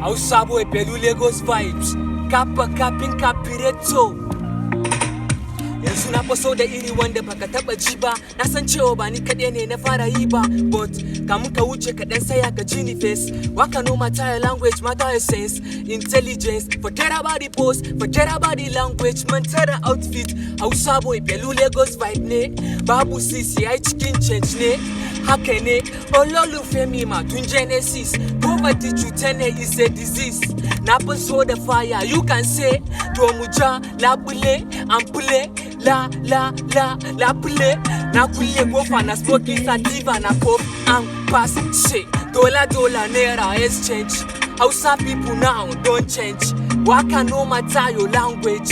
Hausa boy Pelu Lagos vibes. Kappa kapin kapireto. Yanzu na faso da iri wanda baka taba ji ba. Na san cewa ba ni kaɗai ne na fara yi ba. But kamun ka wuce kaɗan saya ka ji ni face. Waka no matter your language, matter your sense. Intelligence, forget about the post, forget about the language. Manta da outfit, Hausa boy Pelu Lagos vibe ne. Babu sisi ai cikin change ne. Haka ne, ololufe mi ma tun Genesis. Poverty cuta ne is a disease. Na fi so da fire, you can say. To mu ja labule, ampule, la pule. Na kulle kofa na smoking sativa na pop and pass shit. Dollar naira exchange. Hausa people now don't change. Waka no matter your language.